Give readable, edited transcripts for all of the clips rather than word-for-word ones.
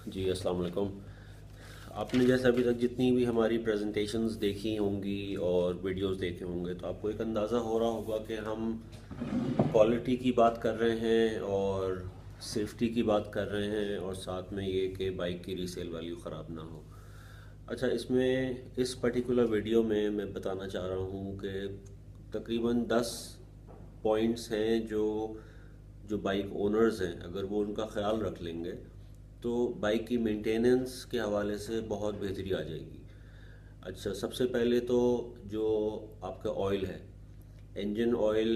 जी, अस्सलाम वालेकुम। आपने जैसे अभी तक जितनी भी हमारी प्रेजेंटेशंस देखी होंगी और वीडियोस देखे होंगे तो आपको एक अंदाज़ा हो रहा होगा कि हम क्वालिटी की बात कर रहे हैं और सेफ्टी की बात कर रहे हैं और साथ में ये कि बाइक की रीसेल वैल्यू ख़राब ना हो। अच्छा, इसमें इस पर्टिकुलर वीडियो में मैं बताना चाह रहा हूँ कि तकरीबन 10 पॉइंट्स हैं जो बाइक ओनर्स हैं अगर वो उनका ख्याल रख लेंगे तो बाइक की मेंटेनेंस के हवाले से बहुत बेहतरी आ जाएगी। अच्छा, सबसे पहले तो जो आपका ऑयल है, इंजन ऑयल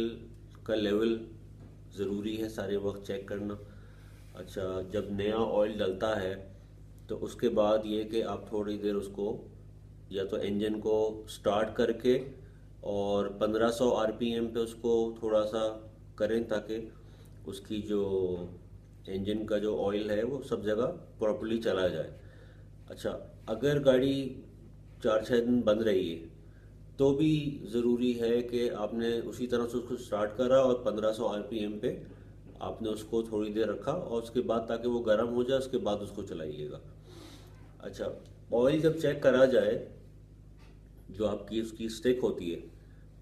का लेवल ज़रूरी है सारे वक्त चेक करना। अच्छा, जब नया ऑयल डलता है तो उसके बाद ये कि आप थोड़ी देर उसको या तो इंजन को स्टार्ट करके और 1500 आरपीएम पे उसको थोड़ा सा करें ताकि उसकी जो इंजन का जो ऑयल है वो सब जगह प्रॉपर्ली चला जाए। अच्छा, अगर गाड़ी 4-6 दिन बंद रही है तो भी ज़रूरी है कि आपने उसी तरह से उसको स्टार्ट करा और 1500 आरपीएम पे आपने उसको थोड़ी देर रखा और उसके बाद ताकि वो गर्म हो जाए उसके बाद उसको चलाइएगा। अच्छा, ऑयल जब चेक करा जाए जो आपकी उसकी स्टिक होती है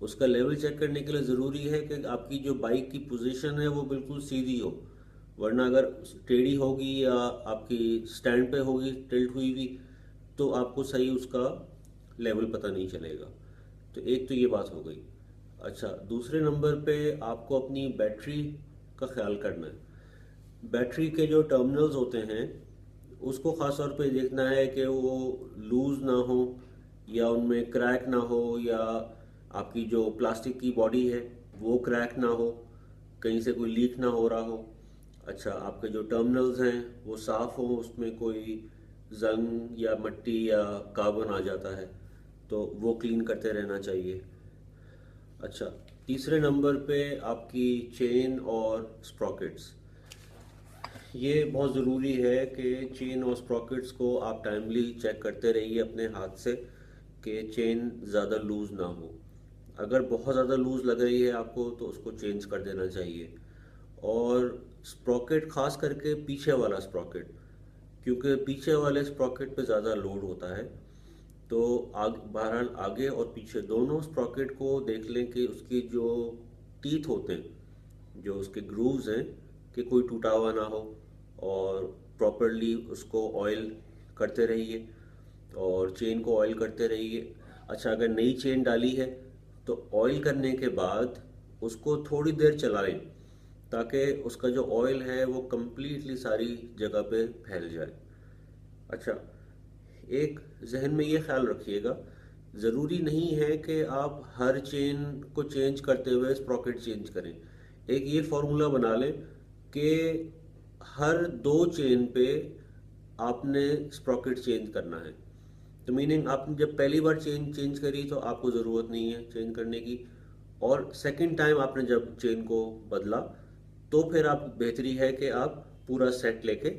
उसका लेवल चेक करने के लिए ज़रूरी है कि आपकी जो बाइक की पोजीशन है वो बिल्कुल सीधी हो, वरना अगर टेढ़ी होगी या आपकी स्टैंड पे होगी टिल्ट हुई हुई तो आपको सही उसका लेवल पता नहीं चलेगा। तो एक तो ये बात हो गई। अच्छा, दूसरे नंबर पे आपको अपनी बैटरी का ख्याल करना है। बैटरी के जो टर्मिनल्स होते हैं उसको ख़ास तौर पे देखना है कि वो लूज़ ना हो या उनमें क्रैक ना हो या आपकी जो प्लास्टिक की बॉडी है वो क्रैक ना हो, कहीं से कोई लीक ना हो रहा हो। अच्छा, आपके जो टर्मिनल्स हैं वो साफ़ हो, उसमें कोई जंग या मिट्टी या कार्बन आ जाता है तो वो क्लीन करते रहना चाहिए। अच्छा, तीसरे नंबर पे आपकी चेन और स्प्रॉकेट्स, ये बहुत ज़रूरी है कि चेन और स्प्रॉकेट्स को आप टाइमली चेक करते रहिए अपने हाथ से कि चेन ज़्यादा लूज़ ना हो। अगर बहुत ज़्यादा लूज़ लग रही है आपको तो उसको चेंज कर देना चाहिए। और स्प्रॉकेट ख़ास करके पीछे वाला स्प्रॉकेट, क्योंकि पीछे वाले स्प्रॉकेट पे ज़्यादा लोड होता है तो बहरहाल आगे और पीछे दोनों स्प्रॉकेट को देख लें कि उसकी जो टीथ होते हैं, जो उसके ग्रूव्स हैं, कि कोई टूटा हुआ ना हो और प्रॉपरली उसको ऑयल करते रहिए और चेन को ऑयल करते रहिए। अच्छा, अगर नई चेन डाली है तो ऑयल करने के बाद उसको थोड़ी देर चलाएं ताकि उसका जो ऑयल है वो कम्प्लीटली सारी जगह पे फैल जाए। अच्छा, एक जहन में ये ख्याल रखिएगा, ज़रूरी नहीं है कि आप हर चेन को चेंज करते हुए स्प्रॉकेट चेंज करें। एक ये फार्मूला बना लें कि हर 2 चेन पे आपने स्प्रॉकेट चेंज करना है। तो मीनिंग आपने जब पहली बार चेन चेंज करी तो आपको ज़रूरत नहीं है चेंज करने की, और सेकंड टाइम आपने जब चेन को बदला तो फिर आप बेहतरी है कि आप पूरा सेट लेके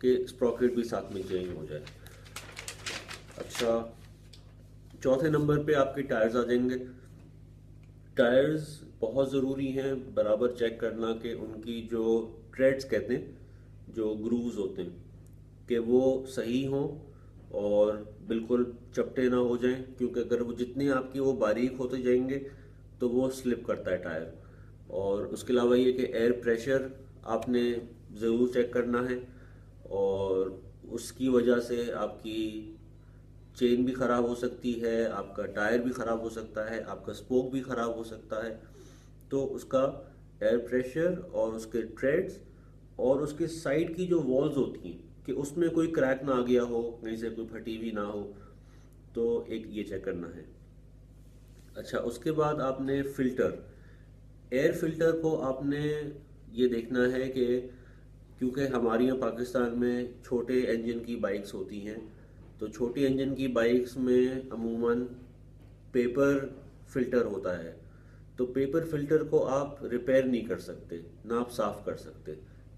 कि स्प्रॉकेट भी साथ में चेंज हो जाए। अच्छा, चौथे नंबर पे आपके टायर्स आ जाएंगे। टायर्स बहुत ज़रूरी हैं बराबर चेक करना कि उनकी जो ट्रेड्स कहते हैं, जो ग्रूव्स होते हैं, कि वो सही हों और बिल्कुल चपटे ना हो जाएं, क्योंकि अगर वो जितने आपकी वो बारीक होते जाएंगे तो वो स्लिप करता है टायर। और उसके अलावा ये कि एयर प्रेशर आपने ज़रूर चेक करना है और उसकी वजह से आपकी चेन भी ख़राब हो सकती है, आपका टायर भी ख़राब हो सकता है, आपका स्पोक भी ख़राब हो सकता है। तो उसका एयर प्रेशर और उसके ट्रेड्स और उसके साइड की जो वॉल्स होती हैं कि उसमें कोई क्रैक ना आ गया हो, कहीं से कोई फटी भी ना हो, तो एक ये चेक करना है। अच्छा, उसके बाद आपने फ़िल्टर, एयर फिल्टर को आपने ये देखना है कि क्योंकि हमारे यहाँ पाकिस्तान में छोटे इंजन की बाइक्स होती हैं तो छोटी इंजन की बाइक्स में अमूमन पेपर फिल्टर होता है। तो पेपर फिल्टर को आप रिपेयर नहीं कर सकते, ना आप साफ़ कर सकते,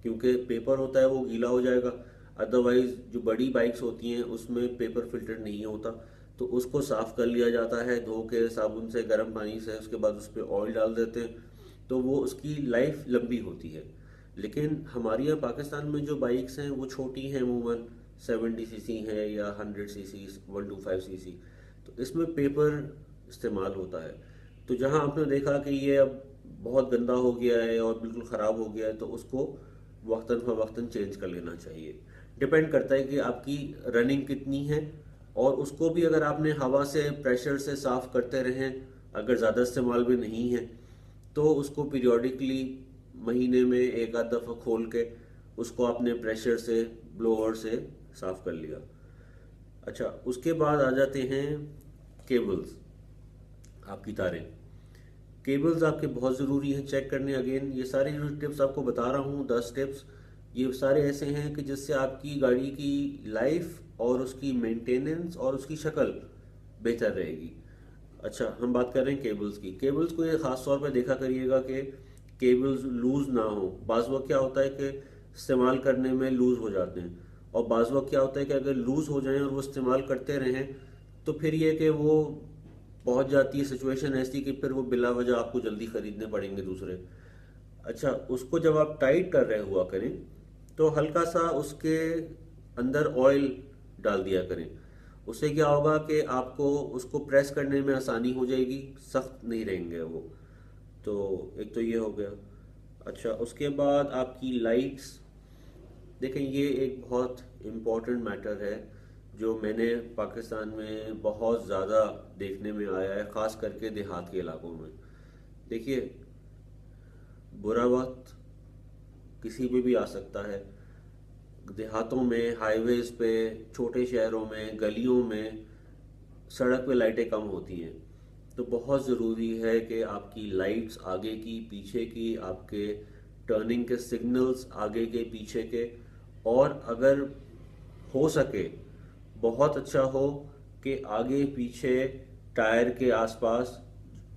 क्योंकि पेपर होता है वो गीला हो जाएगा। अदरवाइज जो बड़ी बाइक्स होती हैं उसमें पेपर फिल्टर नहीं होता तो उसको साफ़ कर लिया जाता है धो के साबुन से, गर्म पानी से, उसके बाद उस पर ऑयल डाल देते हैं तो वो उसकी लाइफ लंबी होती है। लेकिन हमारे यहाँ पाकिस्तान में जो बाइक्स हैं वो छोटी हैं, अमूमन 70 सीसी है या 100 सीसी, 125 सीसी, तो इसमें पेपर इस्तेमाल होता है। तो जहां आपने देखा कि ये अब बहुत गंदा हो गया है और बिल्कुल ख़राब हो गया है, तो उसको वक्तन फ़वक्तन चेंज कर लेना चाहिए। डिपेंड करता है कि आपकी रनिंग कितनी है, और उसको भी अगर आपने हवा से, प्रेशर से साफ़ करते रहें, अगर ज़्यादा इस्तेमाल भी नहीं है तो उसको पीरियोडिकली महीने में एक आध दफ़ा खोल के उसको आपने प्रेशर से, ब्लोअर से साफ़ कर लिया। अच्छा, उसके बाद आ जाते हैं केबल्स, आपकी तारें। केबल्स आपके बहुत ज़रूरी हैं चेक करने। अगेन ये सारी जो टिप्स आपको बता रहा हूँ, 10 टिप्स, ये सारे ऐसे हैं कि जिससे आपकी गाड़ी की लाइफ और उसकी मेंटेनेंस और उसकी शक्ल बेहतर रहेगी। अच्छा, हम बात कर रहे हैं केबल्स की। केबल्स को ये ख़ास तौर पे देखा करिएगा कि केबल्स लूज़ ना हो। बाज़ वक़्त क्या होता है कि इस्तेमाल करने में लूज़ हो जाते हैं, और बाज़ वक़्त क्या होता है कि अगर लूज़ हो जाएं और वो इस्तेमाल करते रहें तो फिर ये कि वो पहुंच जाती है सिचुएशन ऐसी कि फिर वो बिला वजह आपको जल्दी खरीदने पड़ेंगे दूसरे। अच्छा, उसको जब आप टाइट कर रहे हुआ करें तो हल्का सा उसके अंदर ऑयल डाल दिया करें। उससे क्या होगा कि आपको उसको प्रेस करने में आसानी हो जाएगी, सख्त नहीं रहेंगे वो। तो एक तो ये हो गया। अच्छा, उसके बाद आपकी लाइट्स, देखें ये एक बहुत इम्पोर्टेंट मैटर है जो मैंने पाकिस्तान में बहुत ज़्यादा देखने में आया है, ख़ास करके देहात के इलाकों में। देखिए, बुरा वक्त किसी पे भी आ सकता है। देहातों में, हाईवेज पे, छोटे शहरों में, गलियों में सड़क पे लाइटें कम होती हैं। तो बहुत ज़रूरी है कि आपकी लाइट्स आगे की, पीछे की, आपके टर्निंग के सिग्नल्स आगे के, पीछे के, और अगर हो सके बहुत अच्छा हो कि आगे पीछे टायर के आसपास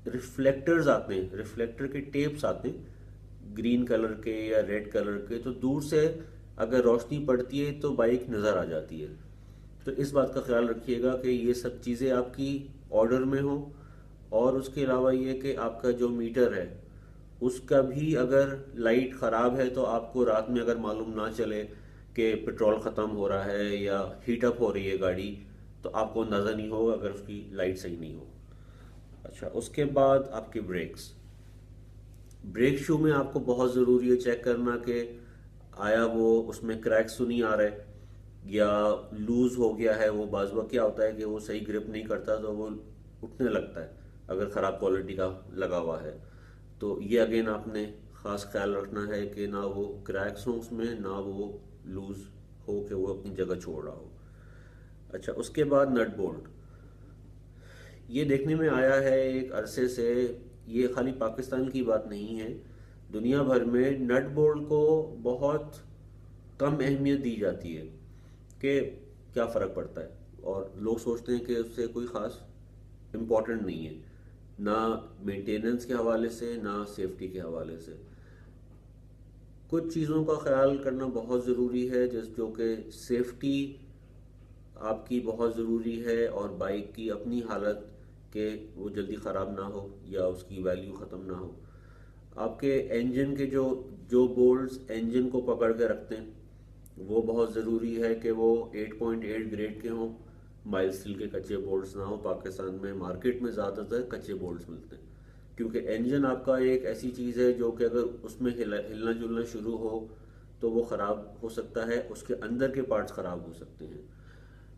रिफ्लेक्टर्स आते हैं, रिफ्लेक्टर के टेप्स आते हैं ग्रीन कलर के या रेड कलर के, तो दूर से अगर रोशनी पड़ती है तो बाइक नज़र आ जाती है। तो इस बात का ख्याल रखिएगा कि ये सब चीज़ें आपकी ऑर्डर में हो। और उसके अलावा ये कि आपका जो मीटर है उसका भी अगर लाइट ख़राब है तो आपको रात में अगर मालूम ना चले कि पेट्रोल ख़त्म हो रहा है या हीट अप हो रही है गाड़ी, तो आपको अंदाज़ा नहीं होगा अगर उसकी लाइट सही नहीं हो। अच्छा, उसके बाद आपके ब्रेक्स। ब्रेक शू में आपको बहुत ज़रूरी है चेक करना कि आया वो उसमें क्रैक्स तो नहीं आ रहे या लूज़ हो गया है वो। बाज़ वक़्त क्या होता है कि वो सही ग्रिप नहीं करता तो वो उठने लगता है अगर ख़राब क्वालिटी का लगा हुआ है। तो ये अगेन आपने ख़ास ख्याल रखना है कि ना वो क्रैक्स हों उसमें, ना वो लूज़ हो कि वो अपनी जगह छोड़ रहा हो। अच्छा, उसके बाद नट बोल्ट। ये देखने में आया है एक अरसे से, ये खाली पाकिस्तान की बात नहीं है, दुनिया भर में नट बोल्ट को बहुत कम अहमियत दी जाती है कि क्या फ़र्क पड़ता है, और लोग सोचते हैं कि उससे कोई ख़ास इम्पोर्टेंट नहीं है, ना मेंटेनेंस के हवाले से ना सेफ्टी के हवाले से। कुछ चीज़ों का ख्याल करना बहुत ज़रूरी है, जिस जो कि सेफ्टी आपकी बहुत ज़रूरी है, और बाइक की अपनी हालत के वो जल्दी ख़राब ना हो या उसकी वैल्यू ख़त्म ना हो। आपके इंजन के जो जो बोल्ट्स इंजन को पकड़ के रखते हैं वो बहुत ज़रूरी है कि वो 8.8 ग्रेड के हों, माइल्ड स्टील के कच्चे बोल्ट्स ना हो। पाकिस्तान में मार्केट में ज़्यादातर कच्चे बोल्ट्स मिलते हैं, क्योंकि इंजन आपका एक ऐसी चीज़ है जो कि अगर उसमें हिलना जुलना शुरू हो तो वो ख़राब हो सकता है, उसके अंदर के पार्ट्स ख़राब हो सकते हैं।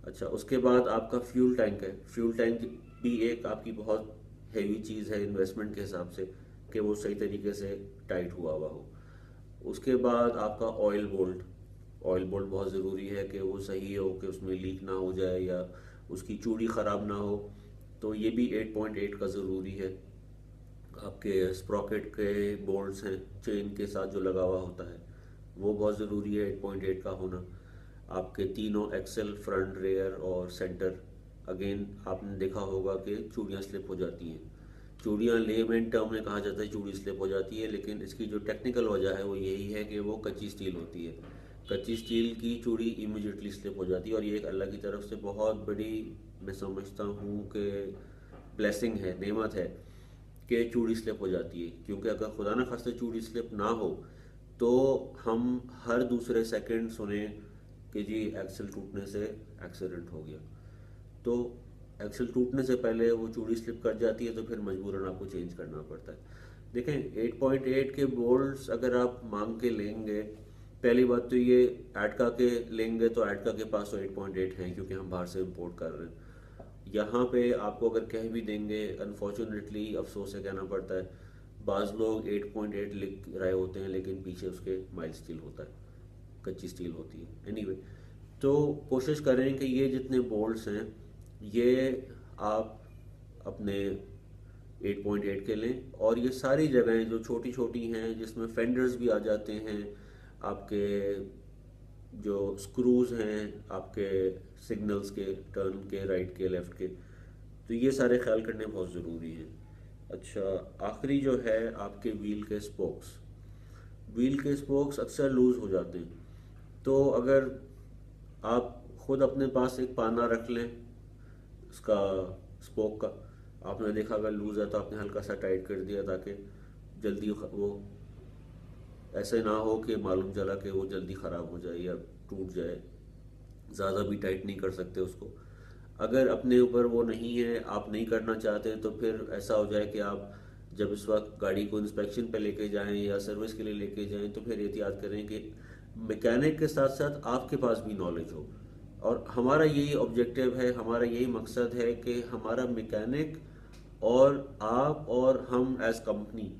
अच्छा, उसके बाद आपका फ्यूल टैंक है। फ्यूल टैंक भी एक आपकी बहुत हैवी चीज़ है इन्वेस्टमेंट के हिसाब से, कि वो सही तरीके से टाइट हुआ हुआ हो। उसके बाद आपका ऑयल बोल्ट। ऑयल बोल्ट बहुत ज़रूरी है कि वो सही हो, कि उसमें लीक ना हो जाए या उसकी चूड़ी ख़राब ना हो। तो ये भी 8.8 का ज़रूरी है। आपके स्प्रॉकेट के बोल्ट्स हैं चेन के साथ जो लगा हुआ होता है, वो बहुत ज़रूरी है 8.8 का होना। आपके तीनों एक्सेल, फ्रंट, रेयर और सेंटर, अगेन आपने देखा होगा कि चूड़ियाँ स्लिप हो जाती हैं। चूड़ियाँ लेमैन टर्म में कहा जाता है चूड़ी स्लिप हो जाती है, लेकिन इसकी जो टेक्निकल वजह है वो यही है कि वो कच्ची स्टील होती है। कच्ची स्टील की चूड़ी इमीडिएटली स्लिप हो जाती है, और ये एक अल्लाह की तरफ से बहुत बड़ी, मैं समझता हूँ कि ब्लेसिंग है, नेमत है कि चूड़ी स्लिप हो जाती है। क्योंकि अगर खुदा न खास्ते चूड़ी स्लिप ना हो तो हम हर दूसरे सेकंड सुने कि जी एक्सल टूटने से एक्सीडेंट हो गया, तो एक्सल टूटने से पहले वो चूड़ी स्लिप कर जाती है तो फिर मजबूरन आपको चेंज करना पड़ता है। देखें 8.8 के बोल्ट्स अगर आप मांग के लेंगे, पहली बात तो ये एटका के लेंगे तो एटका के पास तो 8.8 हैं क्योंकि हम बाहर से इम्पोर्ट कर रहे हैं। यहाँ पे आपको अगर कह भी देंगे, अनफॉर्चुनेटली अफसोस से कहना पड़ता है, बाज़ लोग 8.8 लिख रहे होते हैं लेकिन पीछे उसके माइल्ड स्टील होता है, कच्ची स्टील होती है। एनीवे तो कोशिश करें कि ये जितने बोल्ट्स हैं ये आप अपने 8.8 के लें, और ये सारी जगहें जो छोटी छोटी हैं जिसमें फेंडर्स भी आ जाते हैं, आपके जो स्क्रूज हैं आपके सिग्नल्स के, टर्न के, राइट के, लेफ़्ट के, तो ये सारे ख्याल करने बहुत ज़रूरी हैं। अच्छा, आखिरी जो है आपके व्हील के स्पोक्स, व्हील के स्पोक्स अक्सर लूज़ हो जाते हैं, तो अगर आप खुद अपने पास एक पाना रख लें उसका स्पोक का, आपने देखा अगर लूज़ है तो आपने हल्का सा टाइट कर दिया ताकि जल्दी वो ऐसे ना हो कि मालूम चला कि वो जल्दी ख़राब हो जाए या टूट जाए, ज़्यादा भी टाइट नहीं कर सकते उसको। अगर अपने ऊपर वो नहीं है, आप नहीं करना चाहते, तो फिर ऐसा हो जाए कि आप जब इस वक्त गाड़ी को इंस्पेक्शन पे लेके जाएं या सर्विस के लिए लेके जाएं तो फिर एहतियात करें कि मैकेनिक के साथ साथ आपके पास भी नॉलेज हो। और हमारा यही ऑब्जेक्टिव है, हमारा यही मकसद है कि हमारा मैकेनिक और आप और हम एज कंपनी,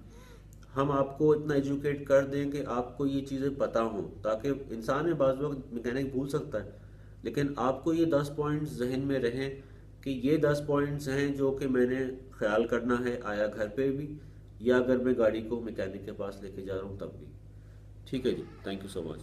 हम आपको इतना एजुकेट कर दें कि आपको ये चीज़ें पता हों, ताकि इंसान में बाज़ वक्त मैकेनिक भूल सकता है, लेकिन आपको ये 10 पॉइंट्स जहन में रहें कि ये 10 पॉइंट्स हैं जो कि मैंने ख्याल करना है, आया घर पे भी या अगर मैं गाड़ी को मैकेनिक के पास लेके जा रहा हूँ तब भी। ठीक है जी, थैंक यू सो मच।